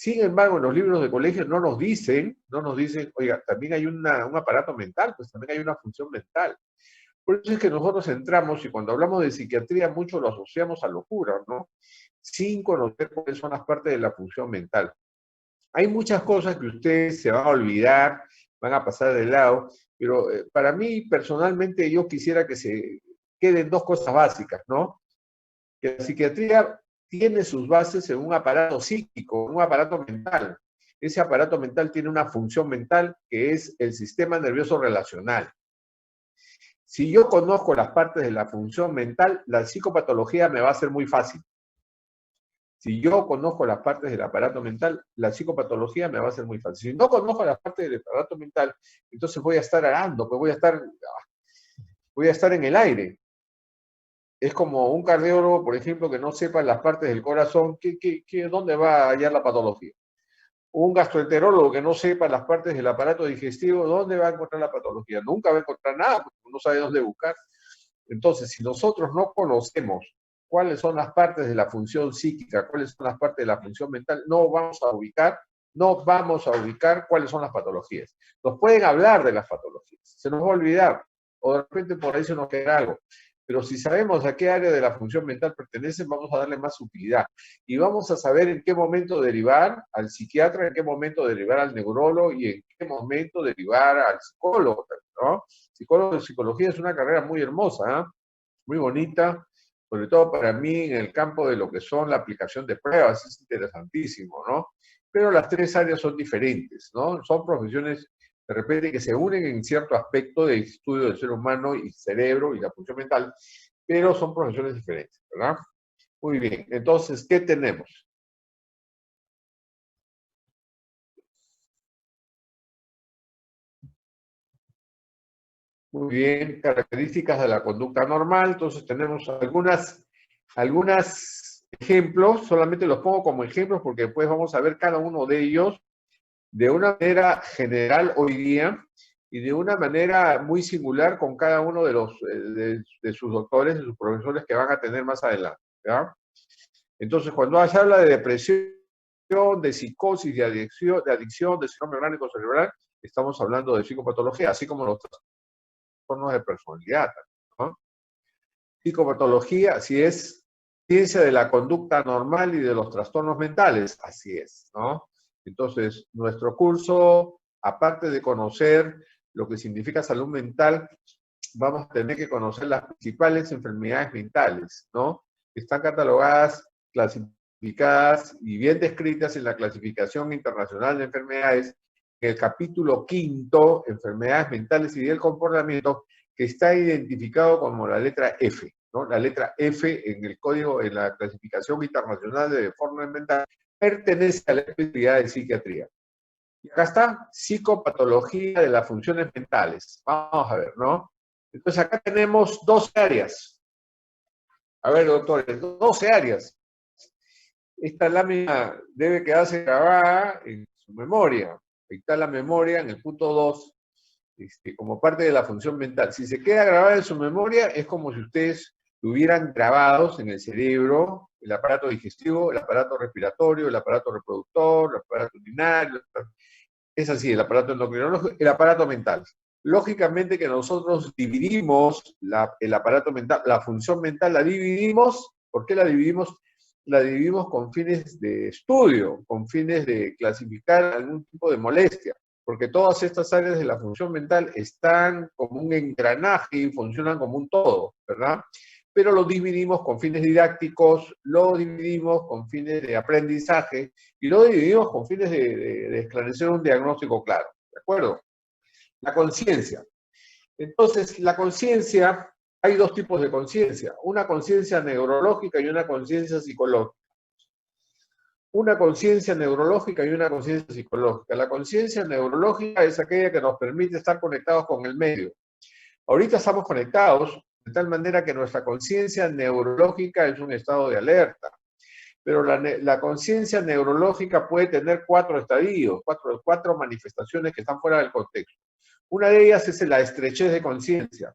Sin embargo, en los libros de colegio no nos dicen, oiga, también hay un aparato mental, pues también hay una función mental. Por eso es que nosotros entramos, y cuando hablamos de psiquiatría, mucho lo asociamos a locura, ¿no? Sin conocer cuáles son las partes de la función mental. Hay muchas cosas que ustedes se van a olvidar, van a pasar de lado, pero para mí, personalmente, yo quisiera que se queden dos cosas básicas, ¿no? Que la psiquiatría tiene sus bases en un aparato psíquico, un aparato mental. Ese aparato mental tiene una función mental que es el sistema nervioso relacional. Si yo conozco las partes de la función mental, la psicopatología me va a ser muy fácil. Si yo conozco las partes del aparato mental, la psicopatología me va a ser muy fácil. Si no conozco las partes del aparato mental, entonces voy a estar arando, pues voy a estar en el aire. Es como un cardiólogo, por ejemplo, que no sepa las partes del corazón, ¿dónde va a hallar la patología? Un gastroenterólogo que no sepa las partes del aparato digestivo, ¿dónde va a encontrar la patología? Nunca va a encontrar nada, porque no sabe dónde buscar. Entonces, si nosotros no conocemos cuáles son las partes de la función psíquica, cuáles son las partes de la función mental, no vamos a ubicar cuáles son las patologías. Nos pueden hablar de las patologías, se nos va a olvidar, o de repente por ahí se nos queda algo. Pero si sabemos a qué área de la función mental pertenecen, vamos a darle más utilidad. Y vamos a saber en qué momento derivar al psiquiatra, en qué momento derivar al neurólogo y en qué momento derivar al psicólogo, ¿no? Psicólogo de psicología es una carrera muy hermosa, ¿eh? Muy bonita, sobre todo para mí en el campo de lo que son la aplicación de pruebas, es interesantísimo, ¿no? Pero las tres áreas son diferentes, ¿no? Son profesiones de repente que se unen en cierto aspecto de estudio del ser humano y cerebro y la función mental, pero son profesiones diferentes, ¿verdad? Muy bien, entonces, ¿qué tenemos? Muy bien, características de la conducta normal, entonces tenemos algunas ejemplos, solamente los pongo como ejemplos porque después vamos a ver cada uno de ellos de una manera general hoy día y de una manera muy singular con cada uno de de sus doctores, de sus profesores que van a tener más adelante, ¿ya? Entonces, cuando se habla de depresión, de psicosis, de síndrome orgánico cerebral, estamos hablando de psicopatología, así como los trastornos de personalidad, ¿no? Psicopatología, si es ciencia de la conducta normal y de los trastornos mentales, así es, ¿no? Entonces, nuestro curso, aparte de conocer lo que significa salud mental, vamos a tener que conocer las principales enfermedades mentales, ¿no? Están catalogadas, clasificadas y bien descritas en la clasificación internacional de enfermedades, en el capítulo 5, enfermedades mentales y del comportamiento, que está identificado como la letra F, ¿no? La letra F en el código, en la clasificación internacional de forma mental, pertenece a la especialidad de psiquiatría. Y acá está, psicopatología de las funciones mentales. Vamos a ver, ¿no? Entonces acá tenemos 12 áreas. A ver, doctores, 12 áreas. Esta lámina debe quedarse grabada en su memoria. Ahí está la memoria en el punto 2, como parte de la función mental. Si se queda grabada en su memoria, es como si ustedes tuvieran grabados en el cerebro el aparato digestivo, el aparato respiratorio, el aparato reproductor, el aparato urinario. Es así, el aparato endocrinológico, el aparato mental. Lógicamente que nosotros dividimos el aparato mental, la función mental la dividimos. ¿Por qué la dividimos? La dividimos con fines de estudio, con fines de clasificar algún tipo de molestia, porque todas estas áreas de la función mental están como un engranaje y funcionan como un todo, ¿verdad? Pero lo dividimos con fines didácticos, lo dividimos con fines de aprendizaje y lo dividimos con fines de esclarecer un diagnóstico claro, ¿de acuerdo? La conciencia. Entonces, la conciencia, hay dos tipos de conciencia, una conciencia neurológica y una conciencia psicológica. Una conciencia neurológica y una conciencia psicológica. La conciencia neurológica es aquella que nos permite estar conectados con el medio. Ahorita estamos conectados de tal manera que nuestra conciencia neurológica es un estado de alerta, pero la conciencia neurológica puede tener cuatro estadios, cuatro manifestaciones que están fuera del contexto. Una de ellas es la estrechez de conciencia.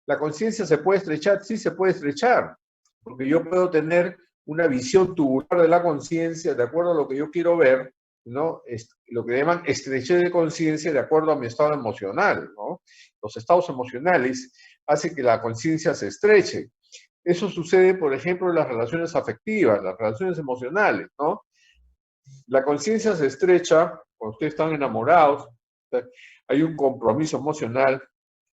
¿La conciencia se puede estrechar? Sí, se puede estrechar, porque yo puedo tener una visión tubular de la conciencia de acuerdo a lo que yo quiero ver, ¿no? Lo que llaman estrechez de conciencia de acuerdo a mi estado emocional, ¿no? Los estados emocionales hacen que la conciencia se estreche. Eso sucede, por ejemplo, en las relaciones afectivas, las relaciones emocionales, ¿no? La conciencia se estrecha cuando ustedes están enamorados, hay un compromiso emocional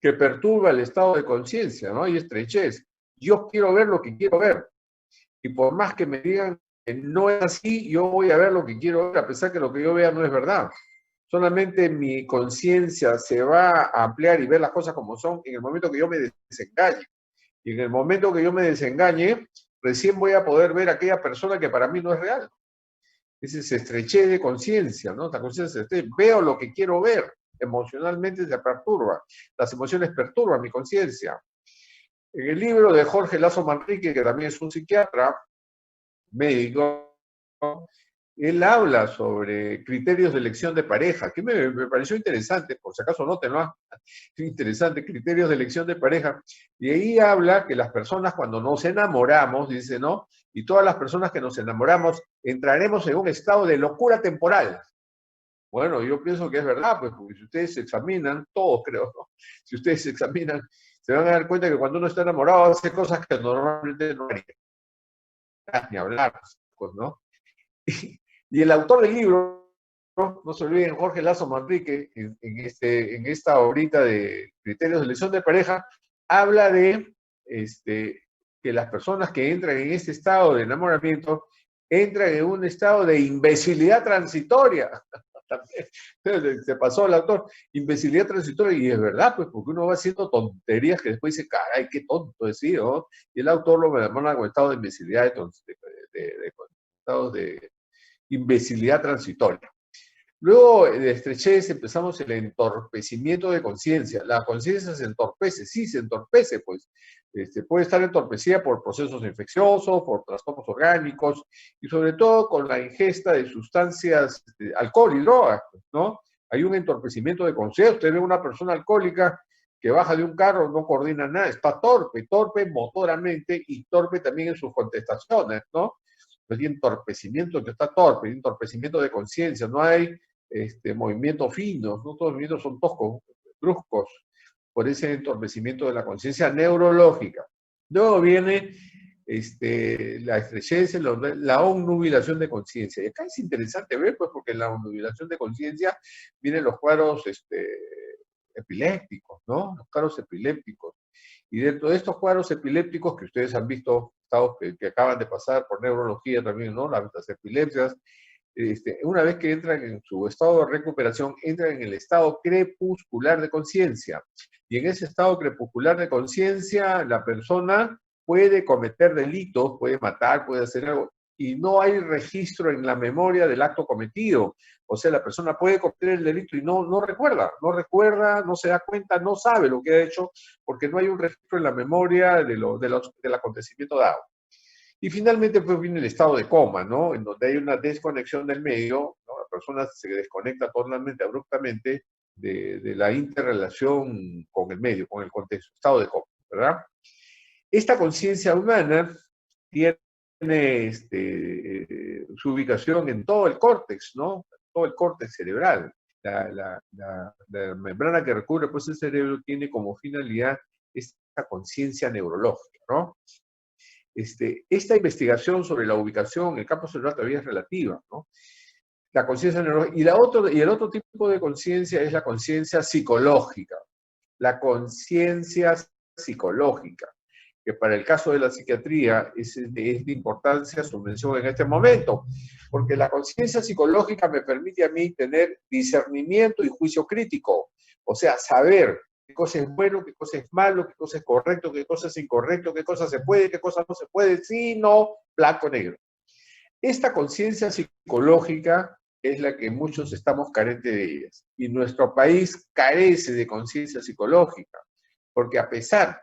que perturba el estado de conciencia, ¿no? Hay estrechez. Yo quiero ver lo que quiero ver. Y por más que me digan que no es así, yo voy a ver lo que quiero ver, a pesar que lo que yo vea no es verdad. Solamente mi conciencia se va a ampliar y ver las cosas como son en el momento que yo me desengañe. Y en el momento que yo me desengañe, recién voy a poder ver a aquella persona que para mí no es real. Ese se estrechez de conciencia, ¿no? La conciencia se estrecha. Veo lo que quiero ver. Emocionalmente se perturba. Las emociones perturban mi conciencia. En el libro de Jorge Lazo Manrique, que también es un psiquiatra, médico, él habla sobre criterios de elección de pareja, que me pareció interesante, por si acaso nótenlo, interesante, criterios de elección de pareja, y ahí habla que las personas cuando nos enamoramos, dice, ¿no? Y todas las personas que nos enamoramos entraremos en un estado de locura temporal. Bueno, yo pienso que es verdad, pues, porque si ustedes se examinan, todos creo, ¿no? Si ustedes se examinan, se van a dar cuenta que cuando uno está enamorado hace cosas que normalmente no haría, ni hablar, pues, ¿no? Y el autor del libro, no se olviden, Jorge Lazo Manrique, en esta obrita de criterios de elección de pareja, habla de que las personas que entran en este estado de enamoramiento entran en un estado de imbecilidad transitoria. Se pasó el autor, imbecilidad transitoria, y es verdad, pues, porque uno va haciendo tonterías que después dice, caray, qué tonto es, ¿sí? ¿No? Y el autor lo llama como estado de imbecilidad, estados de imbecilidad transitoria. Luego de estrechez empezamos el entorpecimiento de conciencia. La conciencia se entorpece, sí, se entorpece, pues. Puede estar entorpecida por procesos infecciosos, por trastornos orgánicos y sobre todo con la ingesta de sustancias, alcohol y drogas, ¿no? Hay un entorpecimiento de conciencia. Usted ve una persona alcohólica que baja de un carro, no coordina nada, está torpe, torpe motoramente y torpe también en sus contestaciones, ¿no? Hay entorpecimiento que está torpe, hay entorpecimiento de conciencia, no hay movimientos finos, no todos los movimientos son toscos, bruscos, por ese entorpecimiento de la conciencia neurológica. Luego viene la estrechez, la obnubilación de conciencia. Y acá es interesante ver, pues, porque en la obnubilación de conciencia vienen los cuadros epilépticos, ¿no? Los cuadros epilépticos. Y dentro de estos cuadros epilépticos que ustedes han visto, estados que acaban de pasar por neurología también, ¿no? Las epilepsias, una vez que entran en su estado de recuperación, entran en el estado crepuscular de conciencia. Y en ese estado crepuscular de conciencia, la persona puede cometer delitos, puede matar, puede hacer algo, y no hay registro en la memoria del acto cometido. O sea, la persona puede cometer el delito y no recuerda, no se da cuenta, no sabe lo que ha hecho, porque no hay un registro en la memoria del acontecimiento dado. Y finalmente, pues, viene el estado de coma, ¿no? En donde hay una desconexión del medio, ¿no? La persona se desconecta totalmente, abruptamente, de la interrelación con el medio, con el contexto, estado de coma, ¿verdad? Esta conciencia humana tiene su ubicación en todo el córtex, ¿no? Todo el córtex cerebral. La membrana que recubre pues, el cerebro tiene como finalidad esta conciencia neurológica, ¿no? Esta investigación sobre la ubicación en el campo cerebral todavía es relativa, ¿no? La conciencia neurológica. Y el otro tipo de conciencia es la conciencia psicológica. La conciencia psicológica, que para el caso de la psiquiatría es de importancia su mención en este momento, porque la conciencia psicológica me permite a mí tener discernimiento y juicio crítico, o sea, saber qué cosa es bueno, qué cosa es malo, qué cosa es correcto, qué cosa es incorrecto, qué cosa se puede, qué cosa no se puede, sí, no, blanco, negro. Esta conciencia psicológica es la que muchos estamos carentes de ellas, y nuestro país carece de conciencia psicológica, porque a pesar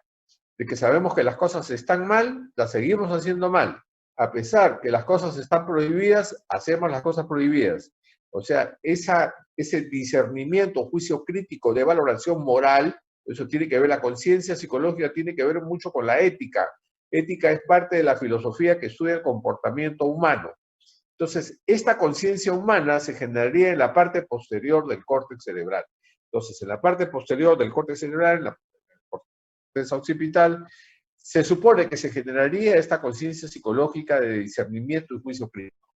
de que sabemos que las cosas están mal, las seguimos haciendo mal. A pesar que las cosas están prohibidas, hacemos las cosas prohibidas. O sea, ese discernimiento, juicio crítico de valoración moral, eso tiene que ver, la conciencia psicológica tiene que ver mucho con la ética. Ética es parte de la filosofía que estudia el comportamiento humano. Entonces, esta conciencia humana se generaría en la parte posterior del córtex cerebral. Entonces, en la parte posterior del córtex cerebral, en la corteza occipital, se supone que se generaría esta conciencia psicológica de discernimiento y juicio crítico.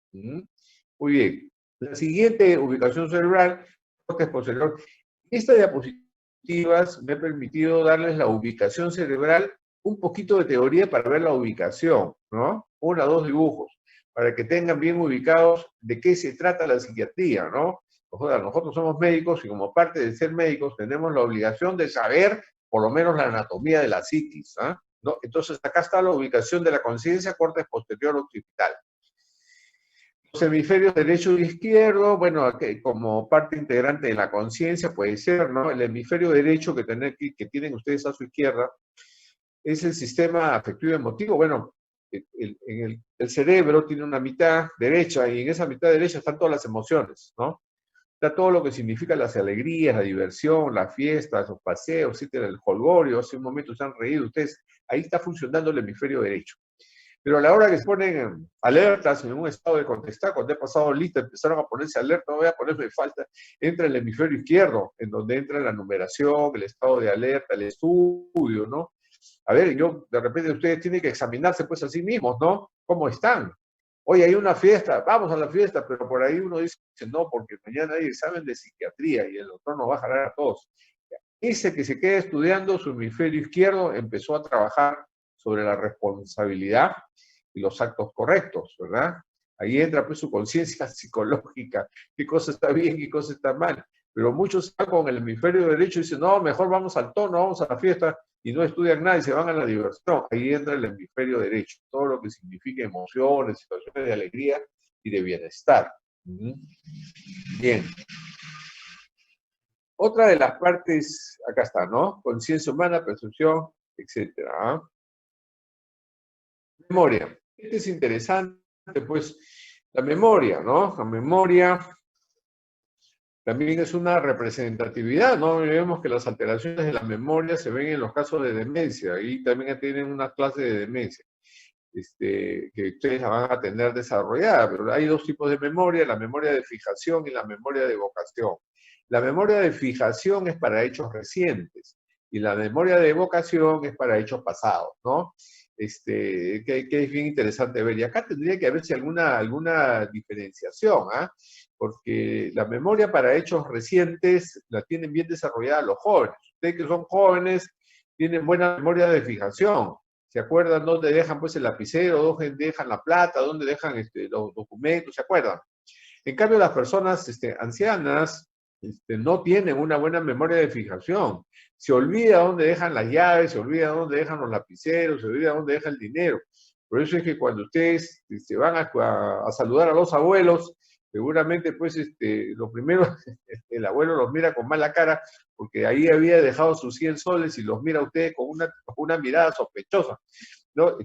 Muy bien. La siguiente ubicación cerebral, córtex posterior. Esta diapositivas me ha permitido darles la ubicación cerebral, un poquito de teoría para ver la ubicación, ¿no? 1 o 2 dibujos, para que tengan bien ubicados de qué se trata la psiquiatría, ¿no? Nosotros somos médicos y como parte de ser médicos tenemos la obligación de saber por lo menos la anatomía de la psiquis, ¿no? Entonces acá está la ubicación de la conciencia, córtex posterior occipital. Los hemisferios derecho y izquierdo, bueno, como parte integrante de la conciencia puede ser, ¿no? El hemisferio derecho que tienen ustedes a su izquierda es el sistema afectivo emotivo. Bueno, el cerebro tiene una mitad derecha y en esa mitad derecha están todas las emociones, ¿no? Está todo lo que significa las alegrías, la diversión, las fiestas, los paseos, el jolgorio. Hace un momento se han reído ustedes. Ahí está funcionando el hemisferio derecho. Pero a la hora que se ponen alertas en un estado de contestar, cuando he pasado lista, empezaron a ponerse alerta, no voy a ponerme falta, entra el hemisferio izquierdo, en donde entra la numeración, el estado de alerta, el estudio, ¿no? A ver, de repente ustedes tienen que examinarse pues a sí mismos, ¿no? ¿Cómo están? Oye, hay una fiesta, vamos a la fiesta, pero por ahí uno dice, no, porque mañana hay examen de psiquiatría y el doctor nos va a jalar a todos. Ese que se queda estudiando, su hemisferio izquierdo empezó a trabajar sobre la responsabilidad y los actos correctos, ¿verdad? Ahí entra pues su conciencia psicológica, qué cosa está bien, qué cosa está mal. Pero muchos están con el hemisferio derecho y dicen, no, mejor vamos al tono, vamos a la fiesta, y no estudian nada y se van a la diversión. Ahí entra el hemisferio derecho, todo lo que significa emociones, situaciones de alegría y de bienestar. Bien. Otra de las partes, acá está, ¿no? Conciencia humana, percepción, etcétera. Memoria. Este es interesante, pues, la memoria, ¿no? La memoria también es una representatividad, ¿no? Vemos que las alteraciones de la memoria se ven en los casos de demencia, y también tienen una clase de demencia, que ustedes la van a tener desarrollada, pero hay dos tipos de memoria, la memoria de fijación y la memoria de evocación. La memoria de fijación es para hechos recientes, y la memoria de evocación es para hechos pasados, ¿no? Que es bien interesante ver. Y acá tendría que haberse alguna diferenciación, porque la memoria para hechos recientes la tienen bien desarrollada los jóvenes. Ustedes que son jóvenes tienen buena memoria de fijación. ¿Se acuerdan dónde dejan pues el lapicero, dónde dejan la plata, dónde dejan los documentos? ¿Se acuerdan? En cambio, las personas ancianas no tienen una buena memoria de fijación. Se olvida dónde dejan las llaves, se olvida dónde dejan los lapiceros, se olvida dónde deja el dinero. Por eso es que cuando ustedes van a saludar a los abuelos, seguramente pues lo primero, el abuelo los mira con mala cara, porque ahí había dejado sus 100 soles y los mira a ustedes con una mirada sospechosa, ¿no?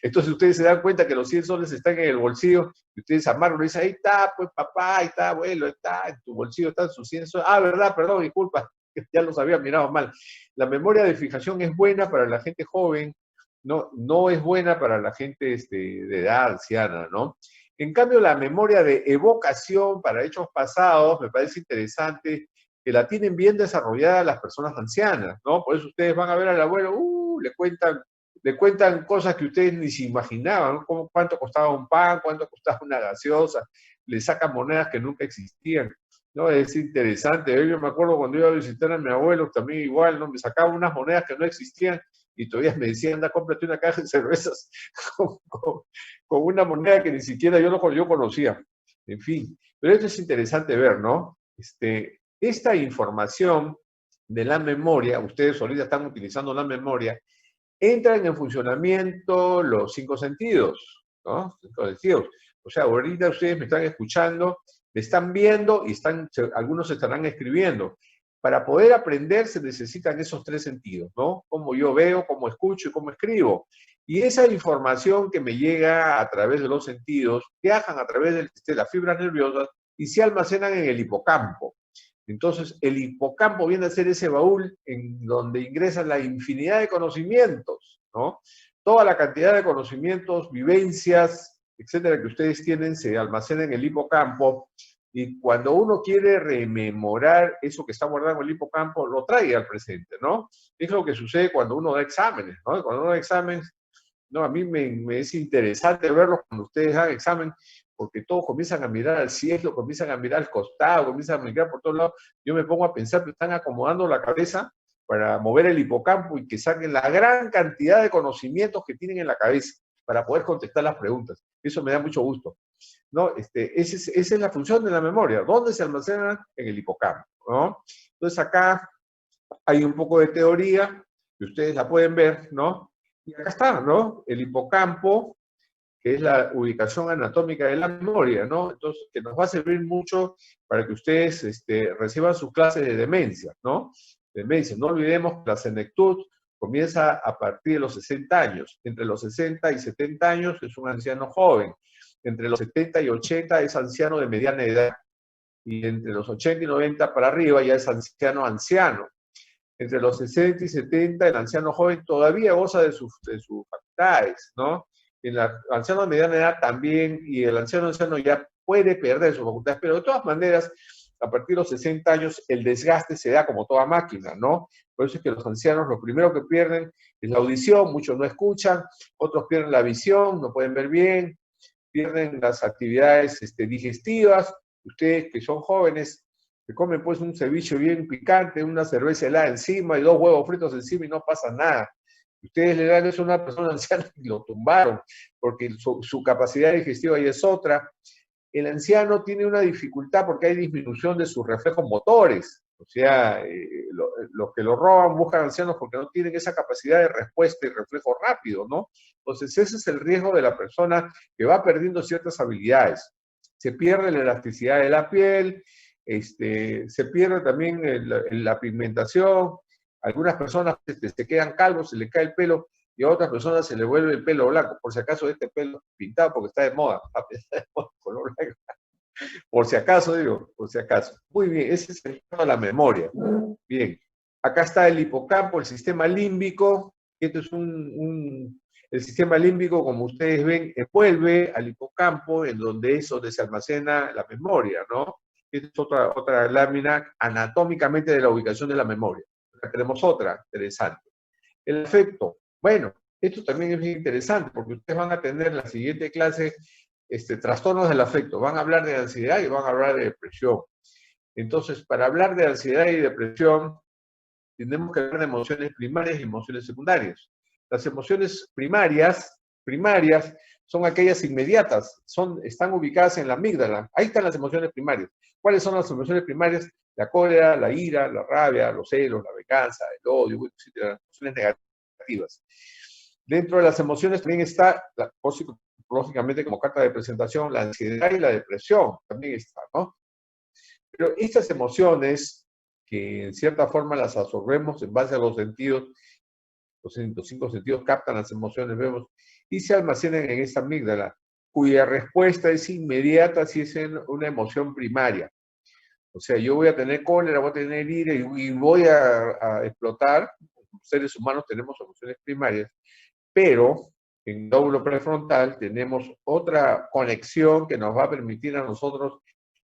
Entonces ustedes se dan cuenta que los 100 soles están en el bolsillo y ustedes amarran y dicen, ahí está, pues papá, ahí está, abuelo, ahí está, en tu bolsillo están sus 100 soles. Ah, verdad, perdón, disculpa, ya los había mirado mal. La memoria de fijación es buena para la gente joven, no es buena para la gente de edad anciana, ¿no? En cambio, la memoria de evocación para hechos pasados me parece interesante que la tienen bien desarrollada las personas ancianas, ¿no? Por eso ustedes van a ver al abuelo, le cuentan cosas que ustedes ni se imaginaban, ¿no? Como cuánto costaba un pan, cuánto costaba una gaseosa, le sacan monedas que nunca existían, ¿no? Es interesante. Yo me acuerdo cuando iba a visitar a mi abuelo, también igual, ¿no? Me sacaban unas monedas que no existían y todavía me decían, anda, cómprate una caja de cervezas con una moneda que ni siquiera yo conocía. En fin, pero esto es interesante ver, ¿no? Esta información de la memoria, ustedes ahorita están utilizando la memoria, entran en funcionamiento los 5 sentidos, ¿no? 5 sentidos. O sea, ahorita ustedes me están escuchando, me están viendo y algunos estarán escribiendo. Para poder aprender se necesitan esos 3 sentidos, ¿no? Cómo yo veo, cómo escucho y cómo escribo. Y esa información que me llega a través de los sentidos, viajan a través de las fibras nerviosas y se almacenan en el hipocampo. Entonces, el hipocampo viene a ser ese baúl en donde ingresan la infinidad de conocimientos, ¿no? Toda la cantidad de conocimientos, vivencias, etcétera, que ustedes tienen, se almacenan en el hipocampo, y cuando uno quiere rememorar eso que está guardado en el hipocampo, lo trae al presente, ¿no? Es lo que sucede cuando uno da exámenes, ¿no? Cuando uno da exámenes, no, a mí me es interesante verlos cuando ustedes dan examen, porque todos comienzan a mirar al cielo, comienzan a mirar al costado, comienzan a mirar por todos lados. Yo me pongo a pensar que están acomodando la cabeza para mover el hipocampo y que saquen la gran cantidad de conocimientos que tienen en la cabeza para poder contestar las preguntas. Eso me da mucho gusto, ¿no? Esa es la función de la memoria. ¿Dónde se almacena? En el hipocampo, ¿no? Entonces acá hay un poco de teoría, que ustedes la pueden ver, ¿no? Y acá está, ¿no? El hipocampo, que es la ubicación anatómica de la memoria, ¿no? Entonces, que nos va a servir mucho para que ustedes reciban sus clases de demencia, ¿no? Demencia. No olvidemos que la senectud comienza a partir de los 60 años. Entre los 60 y 70 años es un anciano joven. Entre los 70 y 80 es anciano de mediana edad. Y entre los 80 y 90 para arriba ya es anciano anciano. Entre los 60 y 70 el anciano joven todavía goza de sus facultades, ¿no? El anciano de mediana edad también, y el anciano anciano ya puede perder sus facultades, pero de todas maneras, a partir de los 60 años, el desgaste se da como toda máquina, ¿no? Por eso es que los ancianos lo primero que pierden es la audición, muchos no escuchan, otros pierden la visión, no pueden ver bien, pierden las actividades digestivas. Ustedes que son jóvenes, se comen pues un ceviche bien picante, una cerveza helada encima y 2 huevos fritos encima y no pasa nada. Ustedes le dan eso a una persona anciana y lo tumbaron, porque su capacidad digestiva ya es otra. El anciano tiene una dificultad porque hay disminución de sus reflejos motores. O sea, los que lo roban buscan ancianos porque no tienen esa capacidad de respuesta y reflejo rápido, ¿no? Entonces, ese es el riesgo de la persona que va perdiendo ciertas habilidades. Se pierde la elasticidad de la piel, se pierde también la pigmentación. Algunas personas se quedan calvos, se les cae el pelo, y a otras personas se les vuelve el pelo blanco. Por si acaso este pelo pintado porque está de moda, color blanco. Por si acaso, digo, por si acaso. Muy bien, ese es el tema de la memoria. Bien, acá está el hipocampo, el sistema límbico. Esto es el sistema límbico, como ustedes ven, envuelve al hipocampo, en donde es donde se almacena la memoria, ¿no? Esta es otra lámina anatómicamente de la ubicación de la memoria. Acá tenemos otra interesante. El afecto. Bueno, esto también es bien interesante porque ustedes van a tener en la siguiente clase trastornos del afecto. Van a hablar de ansiedad y van a hablar de depresión. Entonces, para hablar de ansiedad y depresión, tenemos que hablar de emociones primarias y emociones secundarias. Las emociones primarias son aquellas inmediatas, están ubicadas en la amígdala. Ahí están las emociones primarias. ¿Cuáles son las emociones primarias? La cólera, la ira, la rabia, los celos, la venganza, el odio, etc. Las emociones negativas. Dentro de las emociones también está, lógicamente como carta de presentación, la ansiedad y la depresión. También está, ¿no? Pero estas emociones, que en cierta forma las absorbemos en base a los sentidos, los 5 sentidos captan las emociones, vemos, y se almacenan en esta amígdala, cuya respuesta es inmediata si es una emoción primaria. O sea, yo voy a tener cólera, voy a tener ira y voy a explotar. Los seres humanos tenemos emociones primarias, pero en el lóbulo prefrontal tenemos otra conexión que nos va a permitir a nosotros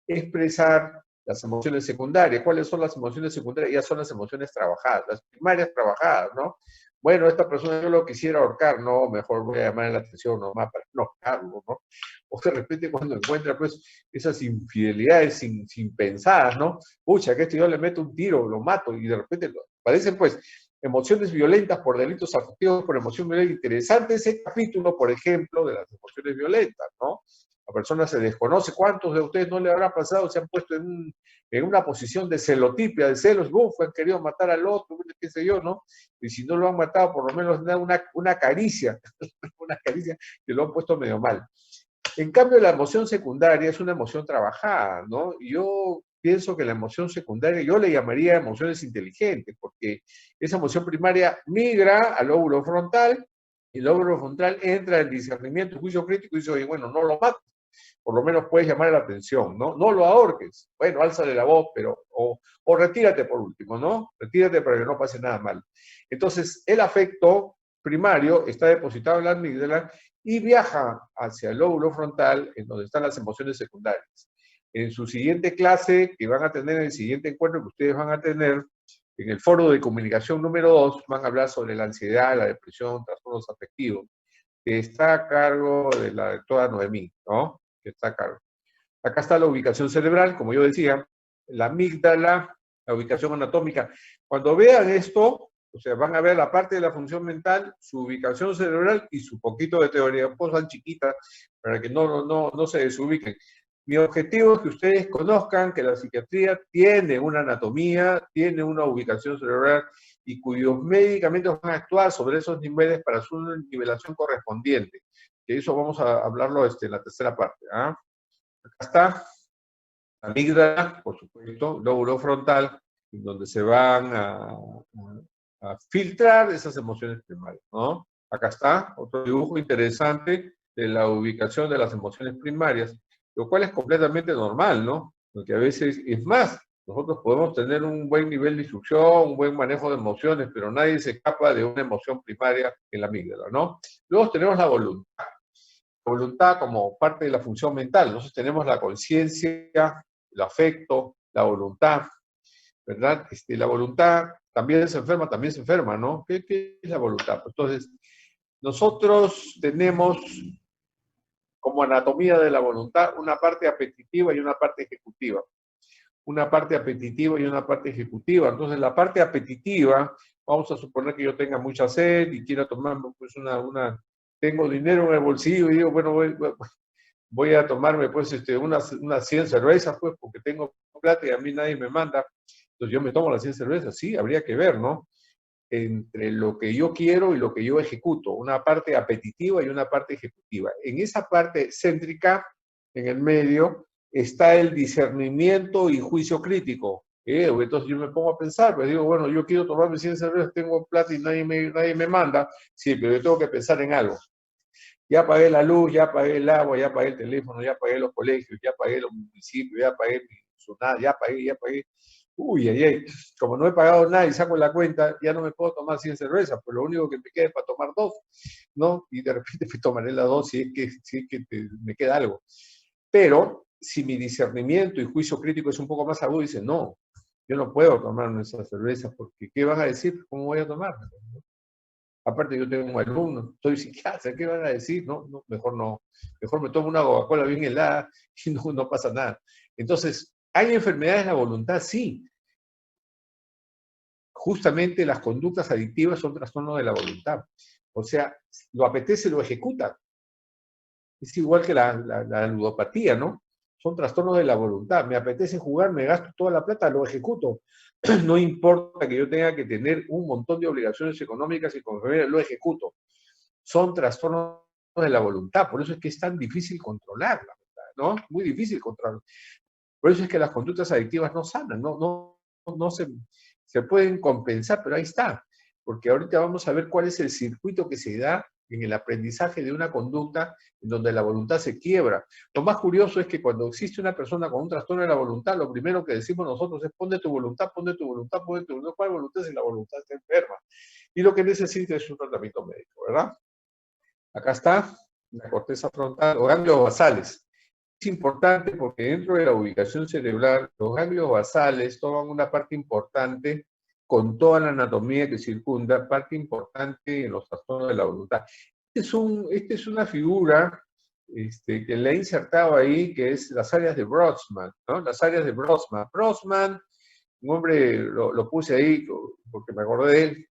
expresar las emociones secundarias. ¿Cuáles son las emociones secundarias? Ya son las emociones trabajadas, las primarias trabajadas, ¿no? Bueno, esta persona yo lo quisiera ahorcar, no, mejor voy a llamar la atención nomás para no ahorcarlo, ¿no? O de repente cuando encuentra pues esas infidelidades sin pensadas, ¿no? Pucha, que yo le meto un tiro, lo mato, y de repente parecen pues emociones violentas por delitos afectivos por emoción violenta. Interesante ese capítulo, por ejemplo, de las emociones violentas, ¿no? La persona se desconoce. ¿Cuántos de ustedes no le habrá pasado? Se han puesto en una posición de celotipia, de celos, han querido matar al otro, qué sé yo, ¿no? Y si no lo han matado, por lo menos da una caricia, una caricia que lo han puesto medio mal. En cambio, la emoción secundaria es una emoción trabajada, ¿no? Yo pienso que la emoción secundaria, yo le llamaría emociones inteligentes, porque esa emoción primaria migra al lóbulo frontal, y el lóbulo frontal entra en discernimiento, juicio crítico, y dice, oye, bueno, no lo mates, por lo menos puedes llamar la atención, ¿no? No lo ahorques, bueno, álzale la voz, pero, o retírate por último, ¿no? Retírate para que no pase nada mal. Entonces, el afecto primario está depositado en la amígdala y viaja hacia el lóbulo frontal, en donde están las emociones secundarias. En su siguiente clase, que van a tener en el siguiente encuentro que ustedes van a tener, en el foro de comunicación número 2, van a hablar sobre la ansiedad, la depresión, trastornos afectivos, que está a cargo de la doctora Noemí, ¿no? Que está a cargo. Acá está la ubicación cerebral, como yo decía, la amígdala, la ubicación anatómica. Cuando vean esto, o sea, van a ver la parte de la función mental, su ubicación cerebral y su poquito de teoría, pues tan chiquita, para que no se desubiquen. Mi objetivo es que ustedes conozcan que la psiquiatría tiene una anatomía, tiene una ubicación cerebral y cuyos medicamentos van a actuar sobre esos niveles para su nivelación correspondiente. Que eso vamos a hablarlo en la tercera parte. ¿Ah? Acá está la amígdala, por supuesto, lóbulo frontal, donde se van a filtrar esas emociones primarias, ¿no? Acá está otro dibujo interesante de la ubicación de las emociones primarias, lo cual es completamente normal, ¿no? Porque a veces, es más, nosotros podemos tener un buen nivel de instrucción, un buen manejo de emociones, pero nadie se escapa de una emoción primaria en la amígdala, ¿no? Luego tenemos la voluntad. La voluntad como parte de la función mental. Entonces tenemos la conciencia, el afecto, la voluntad, ¿verdad? La voluntad también se enferma, ¿no? ¿Qué es la voluntad? Pues entonces, nosotros tenemos como anatomía de la voluntad una parte apetitiva y una parte ejecutiva. Una parte apetitiva y una parte ejecutiva. Entonces, la parte apetitiva, vamos a suponer que yo tenga mucha sed y quiera tomarme pues tengo dinero en el bolsillo y digo, bueno, voy a tomarme pues unas 100 cervezas, pues, porque tengo plata y a mí nadie me manda. Entonces yo me tomo las 100 cervezas. Sí, habría que ver, ¿no? Entre lo que yo quiero y lo que yo ejecuto. Una parte apetitiva y una parte ejecutiva. En esa parte céntrica, en el medio, está el discernimiento y juicio crítico. Entonces yo me pongo a pensar, pues digo, bueno, yo quiero tomarme 100 cervezas, tengo plata y nadie me manda. Sí, pero yo tengo que pensar en algo. Ya pagué la luz, ya pagué el agua, ya pagué el teléfono, ya pagué los colegios, ya pagué los municipios, ya pagué mi SUNAT, ya pagué. Uy, como no he pagado nada y saco la cuenta, ya no me puedo tomar 100 cervezas, pues lo único que me queda es para tomar 2, ¿no? Y de repente me tomaré las 2 si es que me queda algo. Pero si mi discernimiento y juicio crítico es un poco más agudo, dice, no, yo no puedo tomarme esas cervezas porque ¿qué van a decir? ¿Cómo voy a tomar? Aparte yo tengo un alumno, soy psiquiatra, ¿qué van a decir? Mejor no. Mejor me tomo una Coca-Cola bien helada y no pasa nada. Entonces, ¿hay enfermedades de la voluntad? Sí. Justamente las conductas adictivas son trastornos de la voluntad. O sea, lo apetece, lo ejecuta. Es igual que la ludopatía, ¿no? Son trastornos de la voluntad. Me apetece jugar, me gasto toda la plata, lo ejecuto. No importa que yo tenga que tener un montón de obligaciones económicas y con familia, lo ejecuto. Son trastornos de la voluntad. Por eso es que es tan difícil controlarla, ¿no? Muy difícil controlarla. Por eso es que las conductas adictivas no sanan, no se pueden compensar, pero ahí está. Porque ahorita vamos a ver cuál es el circuito que se da en el aprendizaje de una conducta en donde la voluntad se quiebra. Lo más curioso es que cuando existe una persona con un trastorno de la voluntad, lo primero que decimos nosotros es ponte tu voluntad, ponte tu voluntad, ponte tu voluntad. ¿Cuál voluntad si la voluntad está enferma? Y lo que necesita es un tratamiento médico, ¿verdad? Acá está la corteza frontal o ganglios basales. Es importante porque dentro de la ubicación cerebral, los ganglios basales toman una parte importante con toda la anatomía que circunda, parte importante en los trastornos de la voluntad. Esta es una figura que le he insertado ahí, que es las áreas de Brodsman, ¿no? Las áreas de Brodsman. Brodsman, un hombre, lo puse ahí porque me acordé de él.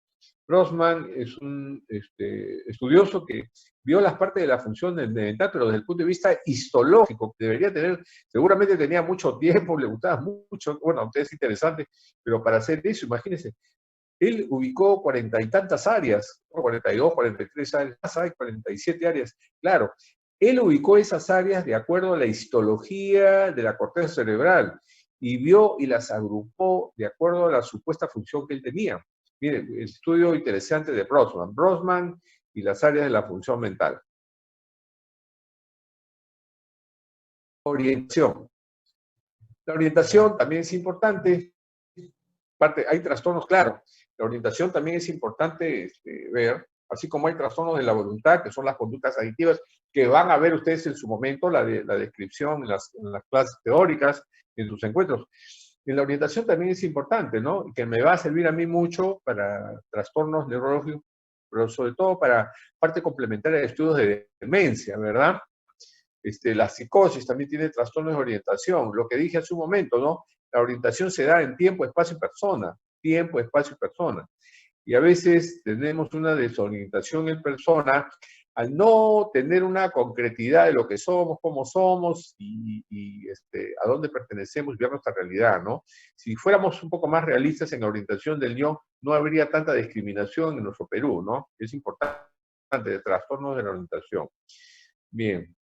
Grossman es un estudioso que vio las partes de la función mental, pero desde el punto de vista histológico, que debería tener, seguramente tenía mucho tiempo, le gustaba mucho, bueno, a usted es interesante, pero para hacer eso, imagínense, él ubicó 40 y tantas áreas, 42, 43 áreas, más hay 47 áreas, claro, él ubicó esas áreas de acuerdo a la histología de la corteza cerebral, y vio y las agrupó de acuerdo a la supuesta función que él tenía. Miren, estudio interesante de Brodsman. Brodsman y las áreas de la función mental. Orientación. La orientación también es importante. Hay trastornos, claro. La orientación también es importante ver Así como hay trastornos de la voluntad, que son las conductas adictivas, que van a ver ustedes en su momento la descripción en las clases teóricas, en sus encuentros. En la orientación también es importante, ¿no? Que me va a servir a mí mucho para trastornos neurológicos, pero sobre todo para parte complementaria de estudios de demencia, ¿verdad? La psicosis también tiene trastornos de orientación. Lo que dije hace un momento, ¿no? La orientación se da en tiempo, espacio y persona. Tiempo, espacio y persona. Y a veces tenemos una desorientación en persona al no tener una concretidad de lo que somos, cómo somos y a dónde pertenecemos y ver nuestra realidad, ¿no? Si fuéramos un poco más realistas en la orientación del yo, no habría tanta discriminación en nuestro Perú, ¿no? Es importante, de trastornos de la orientación. Bien.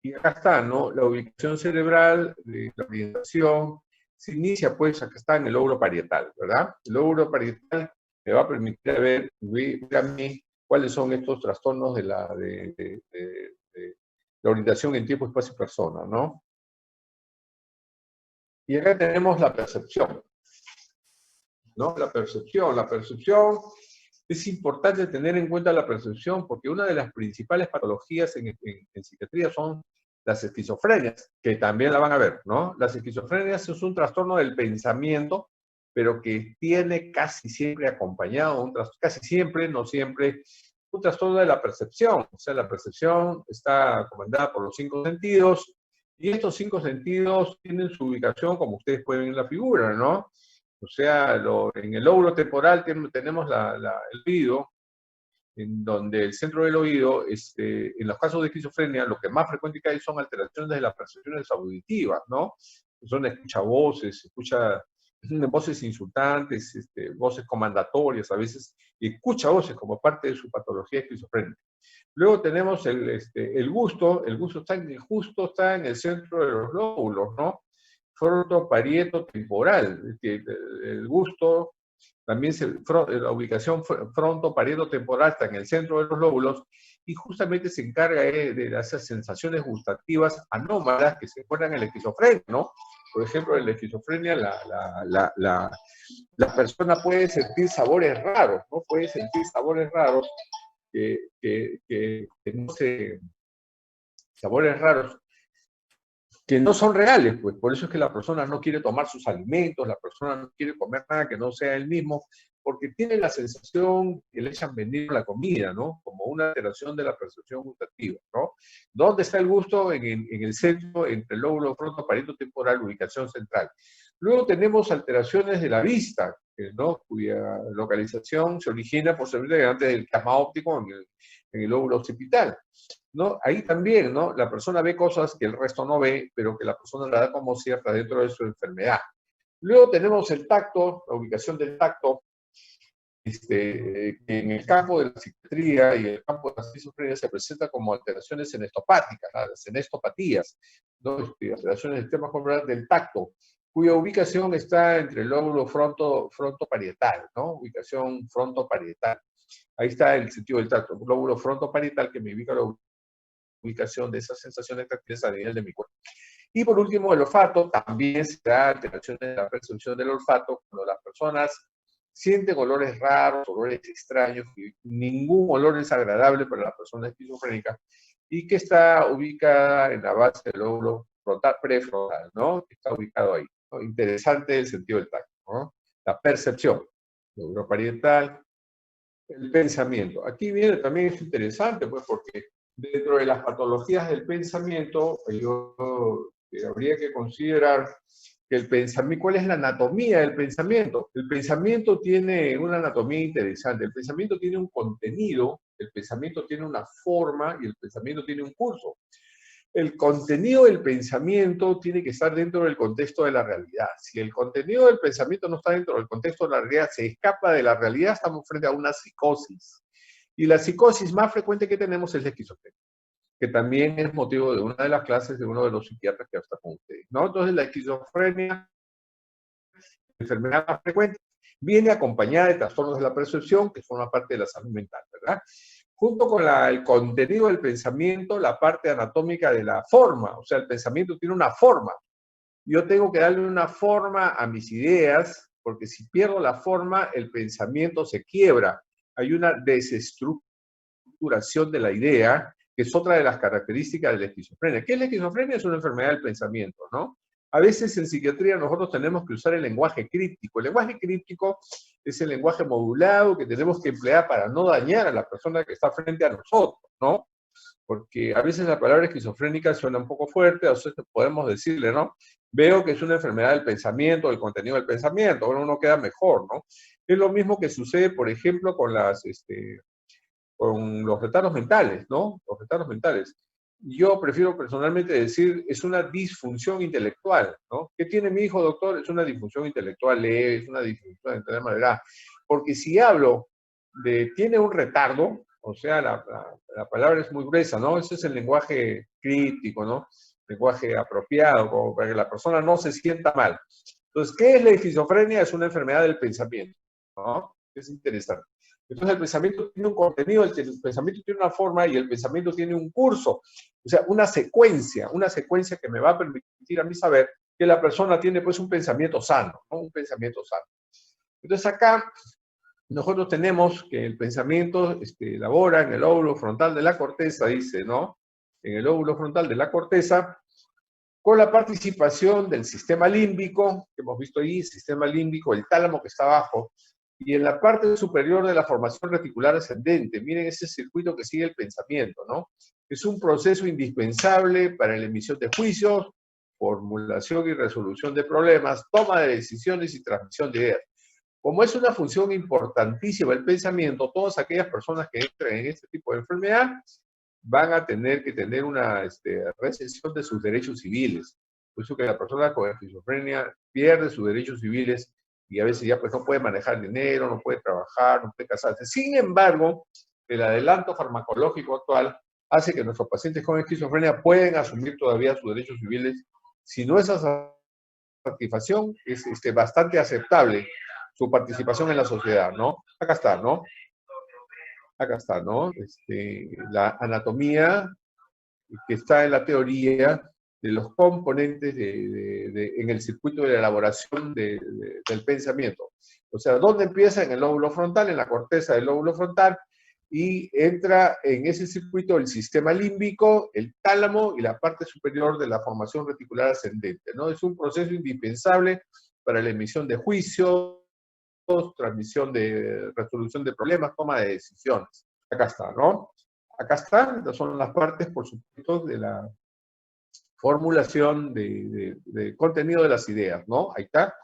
Y acá está, ¿no? La ubicación cerebral, la orientación, se inicia, pues, acá está en el lóbulo parietal, ¿verdad? El lóbulo parietal me va a permitir ver a mí cuáles son estos trastornos de la orientación en tiempo, espacio y persona, ¿no? Y acá tenemos la percepción, ¿no? La percepción es importante tener en cuenta la percepción porque una de las principales patologías en psiquiatría son las esquizofrenias, que también la van a ver, ¿no? Las esquizofrenias es un trastorno del pensamiento, pero que tiene casi siempre acompañado, casi siempre, no siempre, un trastorno de la percepción. O sea, la percepción está comandada por los 5 sentidos, y estos 5 sentidos tienen su ubicación, como ustedes pueden ver en la figura, ¿no? O sea, en el lóbulo temporal tenemos el oído, en donde el centro del oído, en los casos de esquizofrenia, lo que más frecuente que hay son alteraciones de las percepciones auditivas, ¿no? La persona escucha voces, escucha voces insultantes, voces comandatorias a veces, y escucha voces como parte de su patología esquizofrénica. Luego tenemos el gusto justo está en el centro de los lóbulos, ¿no? Frontoparieto temporal, el gusto también la ubicación frontoparieto temporal está en el centro de los lóbulos y justamente se encarga de esas sensaciones gustativas anómalas que se encuentran en la esquizofrenia, ¿no? Por ejemplo, en la esquizofrenia la persona puede sentir sabores raros, ¿no? Puede sentir sabores raros que no se... sabores raros que no son reales, pues por eso es que la persona no quiere tomar sus alimentos, la persona no quiere comer nada que no sea él mismo, porque tiene la sensación que le echan veneno a la comida, ¿no? Como una alteración de la percepción gustativa, ¿no? ¿Dónde está el gusto? En el centro, entre el lóbulo frontoparieto temporal, ubicación central. Luego tenemos alteraciones de la vista, ¿no? Cuya localización se origina posiblemente antes del quiasma óptico en el lóbulo occipital, ¿no? Ahí también, ¿no? La persona ve cosas que el resto no ve, pero que la persona la da como cierta dentro de su enfermedad. Luego tenemos el tacto, la ubicación del tacto, que en el campo de la psiquiatría y el campo de la esquizofrenia se presenta como alteraciones senestopáticas, las senestopatías, ¿no? Alteraciones del sistema corporal del tacto, cuya ubicación está entre el lóbulo frontoparietal, ¿no? Ubicación frontoparietal. Ahí está el sentido del tacto, un lóbulo frontoparietal que me ubica la ubicación de esas sensaciones táctiles a nivel de mi cuerpo. Y por último, el olfato, también se da alteraciones de la percepción del olfato cuando las personas sienten olores raros, olores extraños, y ningún olor es agradable para la persona esquizofrénica, y que está ubicada en la base del lóbulo frontal, prefrontal, ¿no? Que está ubicado ahí, ¿no? Interesante el sentido del tacto, ¿no? La percepción, lóbulo parietal, el pensamiento. Aquí viene también es interesante, pues, porque dentro de las patologías del pensamiento, habría que considerar que el pensamiento, ¿cuál es la anatomía del pensamiento? El pensamiento tiene una anatomía interesante, el pensamiento tiene un contenido, el pensamiento tiene una forma y el pensamiento tiene un curso. El contenido del pensamiento tiene que estar dentro del contexto de la realidad. Si el contenido del pensamiento no está dentro del contexto de la realidad, se escapa de la realidad, estamos frente a una psicosis. Y la psicosis más frecuente que tenemos es la esquizofrenia, que también es motivo de una de las clases de uno de los psiquiatras que está con ustedes, ¿no? Entonces, la esquizofrenia, la enfermedad más frecuente, viene acompañada de trastornos de la percepción, que forman parte de la salud mental, ¿verdad? Junto con el contenido del pensamiento, la parte anatómica de la forma, o sea, el pensamiento tiene una forma. Yo tengo que darle una forma a mis ideas, porque si pierdo la forma, el pensamiento se quiebra. hay una desestructuración de la idea, que es otra de las características de la esquizofrenia. ¿Qué es la esquizofrenia? Es una enfermedad del pensamiento, ¿no? A veces en psiquiatría nosotros tenemos que usar el lenguaje críptico. El lenguaje críptico es el lenguaje modulado que tenemos que emplear para no dañar a la persona que está frente a nosotros, ¿no? Porque a veces la palabra esquizofrénica suena un poco fuerte, a veces podemos decirle, ¿no? Veo que es una enfermedad del pensamiento, del contenido del pensamiento, bueno, uno queda mejor, ¿no? Es lo mismo que sucede, por ejemplo, con los retardos mentales, ¿no? Los retardos mentales. Yo prefiero personalmente decir, es una disfunción intelectual, ¿no? ¿Qué tiene mi hijo, doctor? Es una disfunción intelectual leve, es una disfunción de tal manera. Porque si hablo de tiene un retardo, o sea, la palabra es muy gruesa, ¿no? Ese es el lenguaje crítico, ¿no? Lenguaje apropiado, como para que la persona no se sienta mal. Entonces, ¿qué es la esquizofrenia? Es una enfermedad del pensamiento, ¿no? Es interesante. Entonces el pensamiento tiene un contenido, el pensamiento tiene una forma y el pensamiento tiene un curso, o sea, una secuencia que me va a permitir a mí saber que la persona tiene pues un pensamiento sano, ¿no? Un pensamiento sano. Entonces acá nosotros tenemos que el pensamiento elabora en el lóbulo frontal de la corteza, dice, ¿no? En el lóbulo frontal de la corteza, con la participación del sistema límbico, que hemos visto ahí, el sistema límbico, el tálamo que está abajo, y en la parte superior de la formación reticular ascendente. Miren ese circuito que sigue el pensamiento, ¿no? Es un proceso indispensable para la emisión de juicios, formulación y resolución de problemas, toma de decisiones y transmisión de ideas. Como es una función importantísima el pensamiento, todas aquellas personas que entran en este tipo de enfermedad van a tener que tener una recesión de sus derechos civiles. Por eso que la persona con esquizofrenia pierde sus derechos civiles y a veces ya pues no puede manejar dinero, no puede trabajar, no puede casarse. Sin embargo, el adelanto farmacológico actual hace que nuestros pacientes con esquizofrenia pueden asumir todavía sus derechos civiles. Si no esa satisfacción, es bastante aceptable su participación en la sociedad, ¿no? Acá está, ¿no? Acá está, ¿no? La anatomía que está en la teoría de los componentes en el circuito de la elaboración del pensamiento. O sea, ¿dónde empieza? En el lóbulo frontal, en la corteza del lóbulo frontal, y entra en ese circuito el sistema límbico, el tálamo y la parte superior de la formación reticular ascendente, ¿no? Es un proceso indispensable para la emisión de juicios, transmisión de resolución de problemas, toma de decisiones. Acá está, ¿no? Acá están, estas son las partes, por supuesto, de la formulación de contenido de las ideas, ¿no? Ahí está,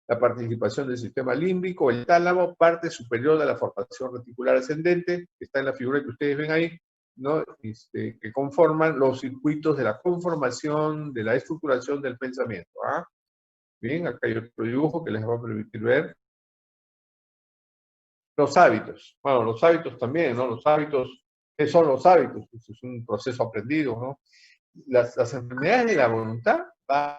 la participación del sistema límbico, el tálamo, parte superior de la formación reticular ascendente, que está en la figura que ustedes ven ahí, ¿no? Que conforman los circuitos de la conformación, de la estructuración del pensamiento. ¿Ah? Bien, acá hay otro dibujo que les va a permitir ver. Los hábitos. Bueno, los hábitos también, ¿no? Los hábitos, ¿qué son los hábitos? Pues es un proceso aprendido, ¿no? Las enfermedades de la voluntad van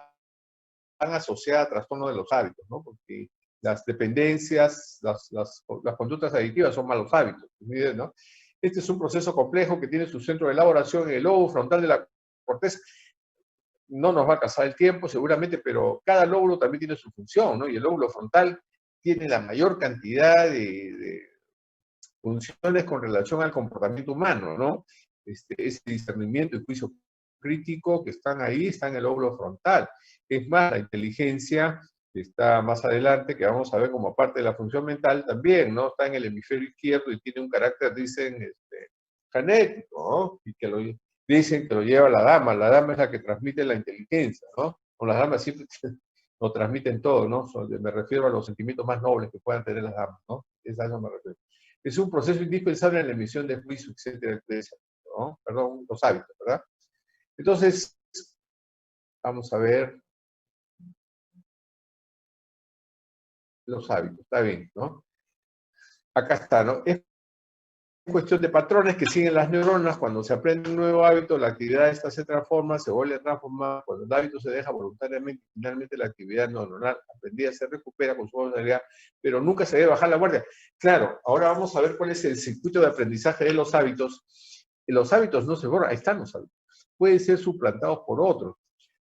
asociadas a trastornos de los hábitos, ¿no? Porque las dependencias, las conductas adictivas son malos hábitos, ¿no? Este es un proceso complejo que tiene su centro de elaboración en el lóbulo frontal de la corteza. No nos va a alcanzar el tiempo seguramente, pero cada lóbulo también tiene su función, ¿no? Y el lóbulo frontal tiene la mayor cantidad de funciones con relación al comportamiento humano, ¿no? Ese discernimiento y juicio crítico que están ahí, está en el lóbulo frontal. Es más, la inteligencia que está más adelante, que vamos a ver como parte de la función mental también, ¿no? Está en el hemisferio izquierdo y tiene un carácter, dicen, genético, ¿no? Y que dicen que lo lleva la dama es la que transmite la inteligencia, ¿no? Con las damas siempre lo transmiten todo, ¿no? Me refiero a los sentimientos más nobles que puedan tener las damas, ¿no? A eso me refiero. Es un proceso indispensable en la emisión de juicio, etcétera, etcétera, ¿no? Perdón, los hábitos, ¿verdad? Entonces, vamos a ver los hábitos, está bien, ¿no? Acá está, ¿no? Es cuestión de patrones que siguen las neuronas. Cuando se aprende un nuevo hábito, la actividad esta se transforma, se vuelve a transformar. Cuando el hábito se deja voluntariamente, finalmente la actividad neuronal aprendida se recupera con su funcionalidad, pero nunca se debe bajar la guardia. Claro, ahora vamos a ver cuál es el circuito de aprendizaje de los hábitos. Los hábitos no se borran, ahí están los hábitos. Pueden ser suplantados por otros.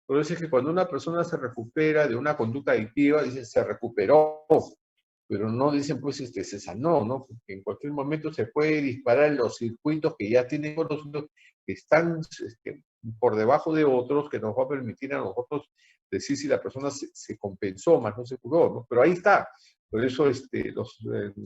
Por eso es que cuando una persona se recupera de una conducta adictiva, dice, se recuperó. pero no dicen, pues, se sanó, ¿no? Porque en cualquier momento se puede disparar en los circuitos que ya tienen conocidos, que están por debajo de otros, que nos va a permitir a nosotros decir si la persona se compensó, más no se curó, ¿no? Pero ahí está. Por eso los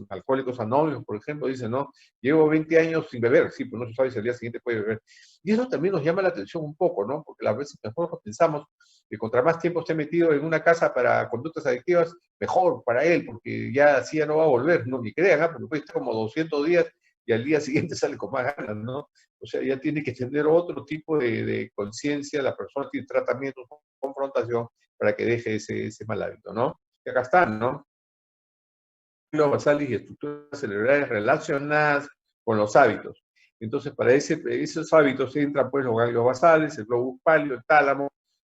alcohólicos anónimos, por ejemplo, dicen, no, llevo 20 años sin beber, sí, pues no se sabe si al día siguiente puede beber. Y eso también nos llama la atención un poco, ¿no? Porque a veces nosotros pensamos que contra más tiempo esté metido en una casa para conductas adictivas, mejor para él, porque ya así ya no va a volver, no ni crean, porque puede estar como 200 días y al día siguiente sale con más ganas, ¿no? O sea, ya tiene que tener otro tipo de conciencia, la persona tiene tratamiento, confrontación, para que deje ese mal hábito, ¿no? Y acá están, ¿no? Los basales y estructuras cerebrales relacionadas con los hábitos. Entonces, para esos hábitos entran pues los ganglios basales, el globus pálido, el tálamo,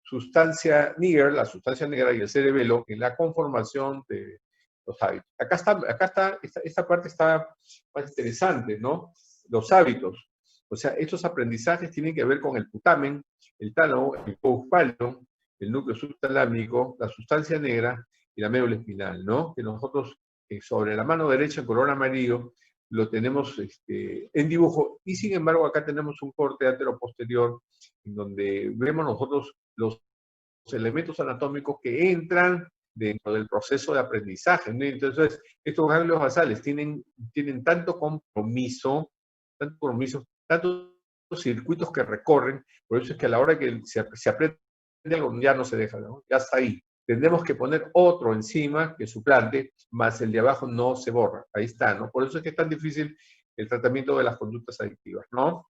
sustancia niger, la sustancia negra y el cerebelo en la conformación de los hábitos. Esta parte está más interesante, ¿no? Los hábitos. O sea, estos aprendizajes tienen que ver con el putamen, el tálamo, el globus pálido, el núcleo subtalámico, la sustancia negra y la médula espinal, ¿no? Que nosotros sobre la mano derecha en color amarillo lo tenemos en dibujo y sin embargo acá tenemos un corte anteroposterior en donde vemos nosotros los elementos anatómicos que entran dentro del proceso de aprendizaje, ¿no? Entonces, estos ganglios basales tienen tantos circuitos que recorren, por eso es que a la hora que se aprende algo ya no se deja, ¿no? Ya está ahí. Tendremos que poner otro encima que suplante, más el de abajo no se borra. Ahí está, ¿no? Por eso es que es tan difícil el tratamiento de las conductas adictivas, ¿no?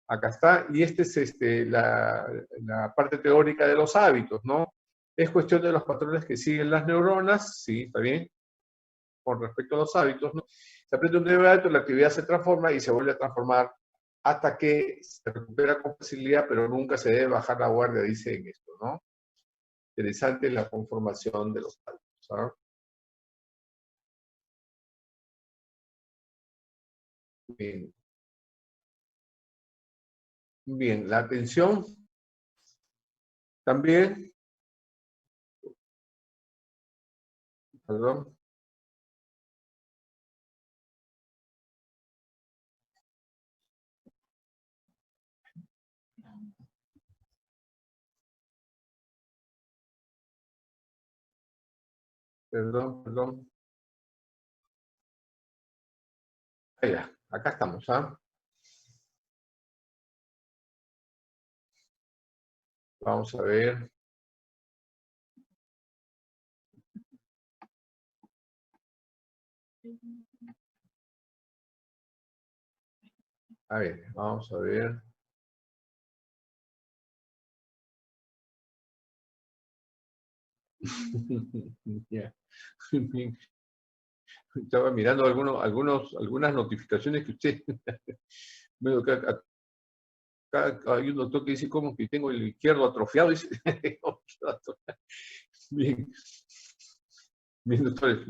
Acá está, y esta es la parte teórica de los hábitos, ¿no? Es cuestión de los patrones que siguen las neuronas, sí, está bien, con respecto a los hábitos, ¿no? Se aprende un nuevo hábito, la actividad se transforma y se vuelve a transformar hasta que se recupera con facilidad, pero nunca se debe bajar la guardia, dice en esto, ¿no? Interesante la conformación de los hábitos, ¿sabes? Bien. Bien, la atención también, perdón, perdón. Ah, ya, acá estamos, ¿ah? Vamos a ver. A ver, vamos a ver. Ya. Bien. Estaba mirando algunas notificaciones que usted. Bueno, acá hay un doctor que dice como que tengo el izquierdo atrofiado. Dice. Bien, bien, doctor.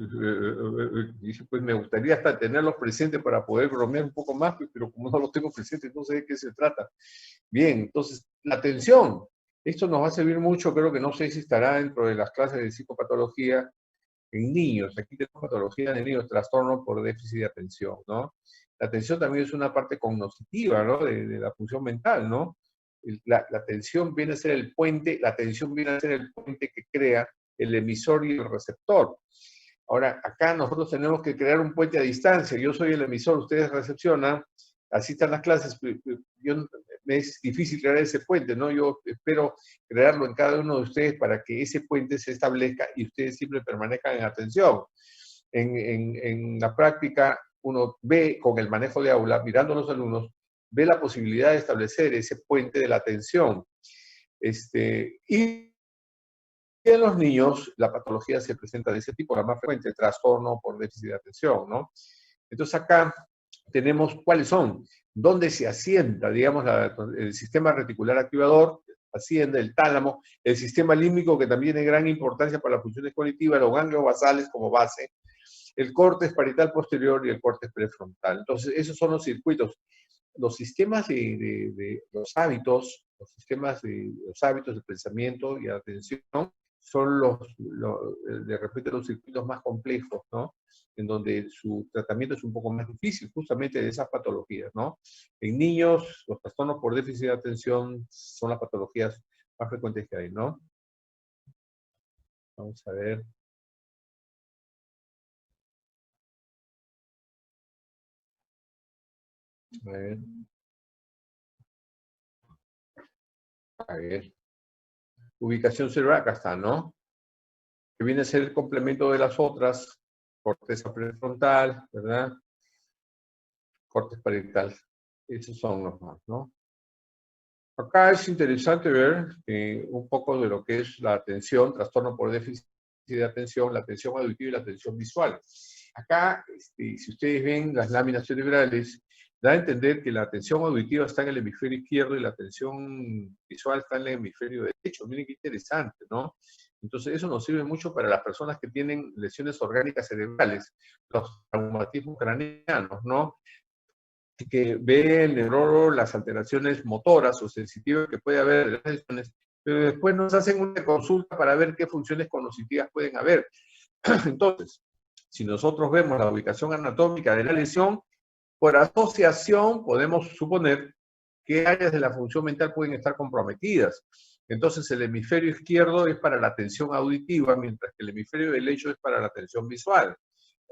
Dice, pues me gustaría hasta tenerlos presentes para poder bromear un poco más, pero como no los tengo presentes, no sé de qué se trata. Bien, entonces, la atención. Esto nos va a servir mucho, creo que no sé si estará dentro de las clases de psicopatología en niños. Aquí tenemos patología de niños, trastorno por déficit de atención, ¿no? La atención también es una parte cognitiva, ¿no? De la función mental, ¿no? La atención viene a ser el puente, la atención viene a ser el puente que crea el emisor y el receptor. Ahora, acá nosotros tenemos que crear un puente a distancia. Yo soy el emisor, ustedes recepcionan, así están las clases. Me es difícil crear ese puente, ¿no? Yo espero crearlo en cada uno de ustedes para que ese puente se establezca y ustedes siempre permanezcan en atención. En la práctica, uno ve con el manejo de aula, mirando a los alumnos, ve la posibilidad de establecer ese puente de la atención. Y en los niños, la patología se presenta de ese tipo, la más frecuente, trastorno por déficit de atención, ¿no? Entonces acá tenemos cuáles son, dónde se asienta, digamos, el sistema reticular activador, asciende el tálamo, el sistema límbico, que también tiene gran importancia para las funciones cognitivas, los ganglios basales como base, el córtex parietal posterior y el córtex prefrontal. Entonces, esos son los circuitos. Los sistemas de los hábitos, los sistemas de los hábitos de pensamiento y atención son de repente los circuitos más complejos, ¿no? En donde su tratamiento es un poco más difícil, justamente de esas patologías, ¿no? En niños, los trastornos por déficit de atención son las patologías más frecuentes que hay, ¿no? Vamos a ver. A ver. A ver. Ubicación cerebral, acá está, ¿no? Que viene a ser el complemento de las otras, corteza prefrontal, ¿verdad? Corte parietal. Esos son los más, ¿no? Acá es interesante ver un poco de lo que es la atención, trastorno por déficit de atención, la atención auditiva y la atención visual. Acá, si ustedes ven las láminas cerebrales, da a entender que la atención auditiva está en el hemisferio izquierdo y la atención visual está en el hemisferio derecho. Miren qué interesante, ¿no? Entonces, eso nos sirve mucho para las personas que tienen lesiones orgánicas cerebrales, los traumatismos craneanos, ¿no? Que ve el neurólogo las alteraciones motoras o sensitivas que puede haber de las lesiones, pero después nos hacen una consulta para ver qué funciones cognitivas pueden haber. Entonces, si nosotros vemos la ubicación anatómica de la lesión, por asociación podemos suponer qué áreas de la función mental pueden estar comprometidas. Entonces, el hemisferio izquierdo es para la atención auditiva, mientras que el hemisferio derecho es para la atención visual.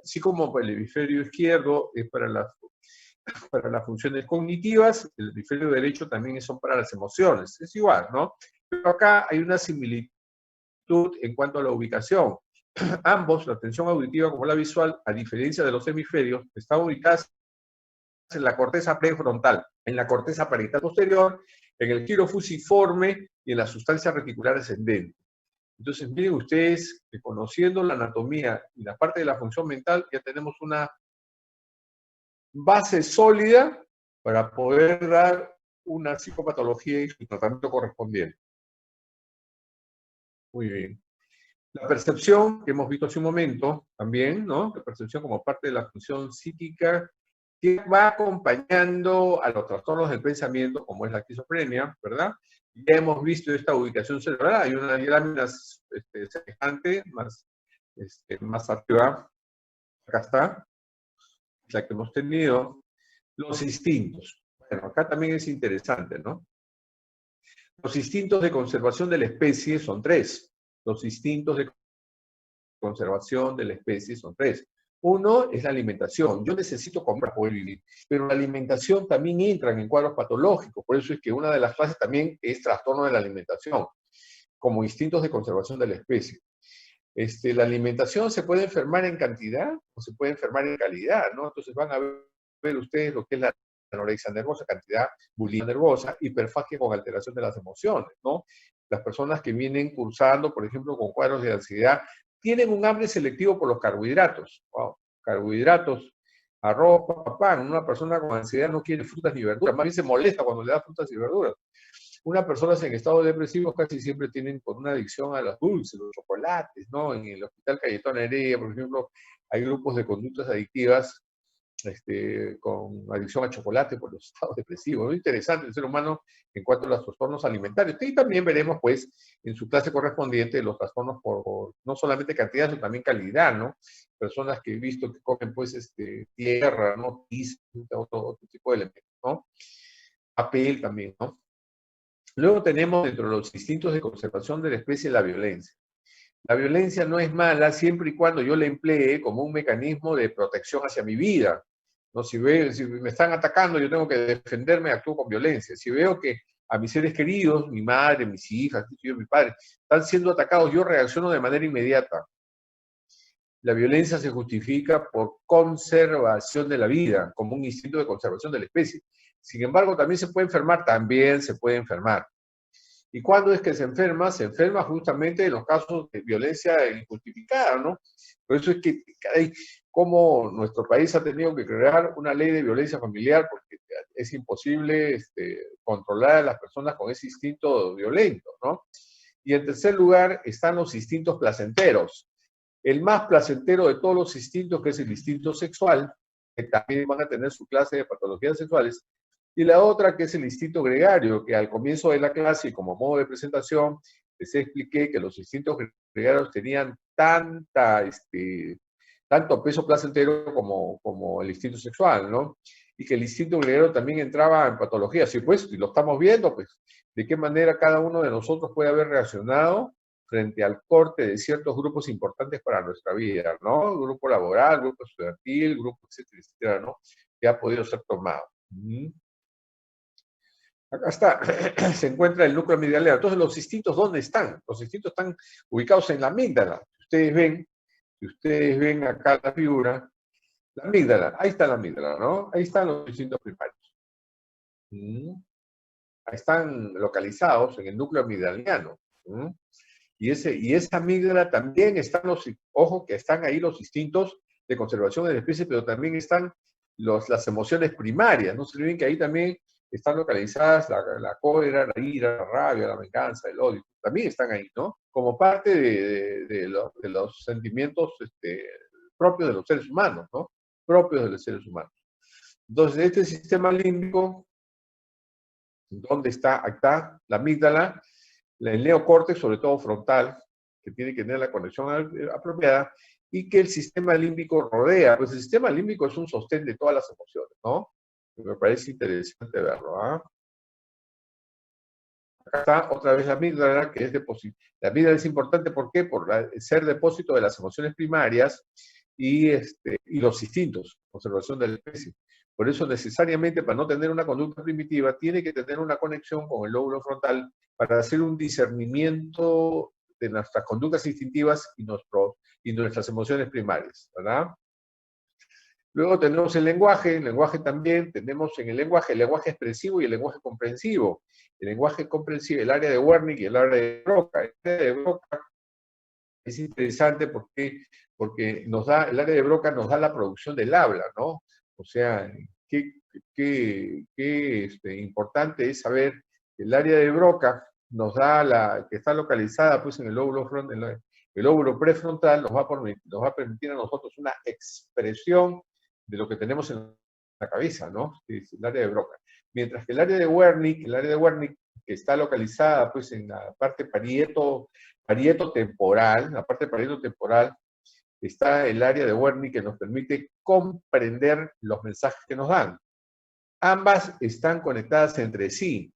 Así como el hemisferio izquierdo es para las funciones cognitivas, el hemisferio derecho también son para las emociones. Es igual, ¿no? Pero acá hay una similitud en cuanto a la ubicación. Ambos, la atención auditiva como la visual, a diferencia de los hemisferios, están ubicadas en la corteza prefrontal, en la corteza parietal posterior, en el giro fusiforme y en la sustancia reticular ascendente. Entonces, miren ustedes que conociendo la anatomía y la parte de la función mental, ya tenemos una base sólida para poder dar una psicopatología y su tratamiento correspondiente. Muy bien. La percepción, que hemos visto hace un momento también, ¿no? La percepción como parte de la función psíquica, que va acompañando a los trastornos del pensamiento, como es la esquizofrenia, ¿verdad? Ya hemos visto esta ubicación cerebral, hay una lámina semejante, más arriba, acá está, la que hemos tenido. Los instintos. Bueno, acá también es interesante, ¿no? Los instintos de conservación de la especie son tres. Los instintos de conservación de la especie son tres. Uno es la alimentación. Yo necesito comer para poder vivir. Pero la alimentación también entra en cuadros patológicos. Por eso es que una de las clases también es trastorno de la alimentación, como instintos de conservación de la especie. La alimentación se puede enfermar en cantidad o se puede enfermar en calidad, ¿no? Entonces van a ver ustedes lo que es la anorexia nervosa, cantidad, bulimia nervosa, hiperfagia con alteración de las emociones, ¿no? Las personas que vienen cursando, por ejemplo, con cuadros de ansiedad, tienen un hambre selectivo por los carbohidratos. Wow, carbohidratos, arroz, pan. Una persona con ansiedad no quiere frutas ni verduras, más bien se molesta cuando le da frutas y verduras. Una personas en estado depresivo casi siempre tienen por una adicción a los dulces, los chocolates, ¿no? En el Hospital Cayetano Heredia, por ejemplo, hay grupos de conductas adictivas con adicción a chocolate por los estados depresivos. Muy interesante el ser humano en cuanto a los trastornos alimentarios. Y también veremos, pues, en su clase correspondiente, los trastornos por no solamente cantidad, sino también calidad, ¿no? Personas que he visto que comen, pues, tierra, ¿no? Pis, otro tipo de elementos, ¿no? Papel también, ¿no? Luego tenemos dentro de los instintos de conservación de la especie la violencia. La violencia no es mala siempre y cuando yo la emplee como un mecanismo de protección hacia mi vida. ¿No? Si me están atacando, yo tengo que defenderme, actúo con violencia. Si veo que a mis seres queridos, mi madre, mis hijas, mi padre, están siendo atacados, yo reacciono de manera inmediata. La violencia se justifica por conservación de la vida, como un instinto de conservación de la especie. Sin embargo, también se puede enfermar, también se puede enfermar. ¿Y cuándo es que se enferma? Se enferma justamente en los casos de violencia injustificada, ¿no? Por eso es que como nuestro país ha tenido que crear una ley de violencia familiar, porque es imposible controlar a las personas con ese instinto violento, ¿no? Y en tercer lugar están los instintos placenteros. El más placentero de todos los instintos, que es el instinto sexual, que también van a tener su clase de patologías sexuales, y la otra que es el instinto gregario, que al comienzo de la clase y como modo de presentación les expliqué que los instintos gregarios tenían tanto peso placentero como el instinto sexual, ¿no? Y que el instinto gregario también entraba en patología. Sí, pues, y lo estamos viendo, pues, de qué manera cada uno de nosotros puede haber reaccionado frente al corte de ciertos grupos importantes para nuestra vida, ¿no? El grupo laboral, grupo estudiantil, grupo, etcétera, etcétera, ¿no? Que ha podido ser tomado. Acá está, se encuentra el núcleo amigdalino. Entonces, los instintos, ¿dónde están? Los instintos están ubicados en la amígdala. Si ustedes ven acá la figura, la amígdala, ahí está la amígdala, ¿no? Ahí están los instintos primarios. Ahí están localizados en el núcleo amigdaliano. Y esa amígdala también están ojo que están ahí los instintos de conservación de la especie, pero también están las emociones primarias. No se olviden que ahí también están localizadas la cólera, la ira, la rabia, la venganza, el odio. También están ahí, ¿no? Como parte de los sentimientos propios de los seres humanos, ¿no? Propios de los seres humanos. Entonces, este sistema límbico, ¿dónde está? Ahí está la amígdala, el neocórtex, sobre todo frontal, que tiene que tener la conexión apropiada, y que el sistema límbico rodea. Pues el sistema límbico es un sostén de todas las emociones, ¿no? Me parece interesante verlo, ¿ah? Acá está otra vez la amígdala, que es depósito. La amígdala es importante, ¿por qué? Por ser depósito de las emociones primarias y los instintos, conservación de la especie. Por eso, necesariamente, para no tener una conducta primitiva, tiene que tener una conexión con el lóbulo frontal para hacer un discernimiento de nuestras conductas instintivas y nuestras emociones primarias, ¿verdad? Luego tenemos el lenguaje también, tenemos en el lenguaje expresivo y el lenguaje comprensivo. El lenguaje comprensivo, el área de Wernicke y el área de Broca. El área de Broca es interesante porque el área de Broca nos da la producción del habla, ¿no? O sea, qué importante es saber que el área de Broca nos da que está localizada pues en el lóbulo prefrontal, nos va a permitir a nosotros una expresión de lo que tenemos en la cabeza, ¿no? Es el área de Broca. Mientras que el área de Wernicke, que está localizada pues en la parte parieto-temporal, la parte parieto-temporal, está el área de Wernicke que nos permite comprender los mensajes que nos dan. Ambas están conectadas entre sí.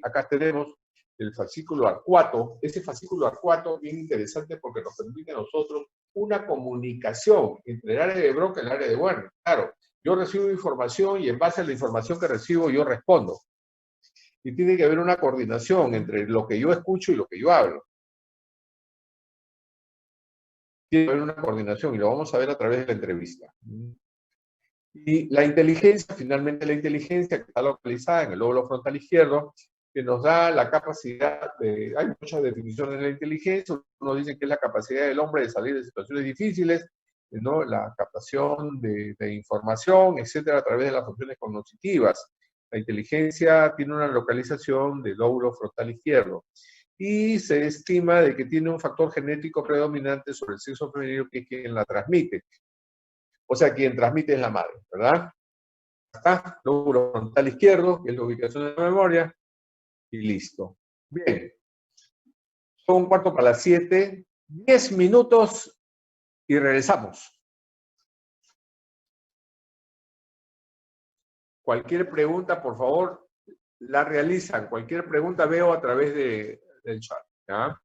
Acá tenemos el fascículo arcuato. Ese fascículo arcuato es bien interesante porque nos permite a nosotros una comunicación entre el área de Broca y el área de Wernicke. Claro, yo recibo información y en base a la información que recibo yo respondo. Y tiene que haber una coordinación entre lo que yo escucho y lo que yo hablo. Tiene que haber una coordinación y lo vamos a ver a través de la entrevista. Y la inteligencia, finalmente la inteligencia que está localizada en el lóbulo frontal izquierdo, que nos da la capacidad hay muchas definiciones de la inteligencia, uno dice que es la capacidad del hombre de salir de situaciones difíciles, ¿no? La captación de información, etcétera, a través de las funciones cognitivas. La inteligencia tiene una localización del lóbulo frontal izquierdo y se estima de que tiene un factor genético predominante sobre el sexo femenino que es quien la transmite. O sea, quien transmite es la madre, ¿verdad? Acá, lóbulo frontal izquierdo, que es la ubicación de la memoria, y listo. Bien, son 7:15, 10 minutos y regresamos. Cualquier pregunta, por favor, la realizan. Cualquier pregunta veo a través del chat, ¿ya?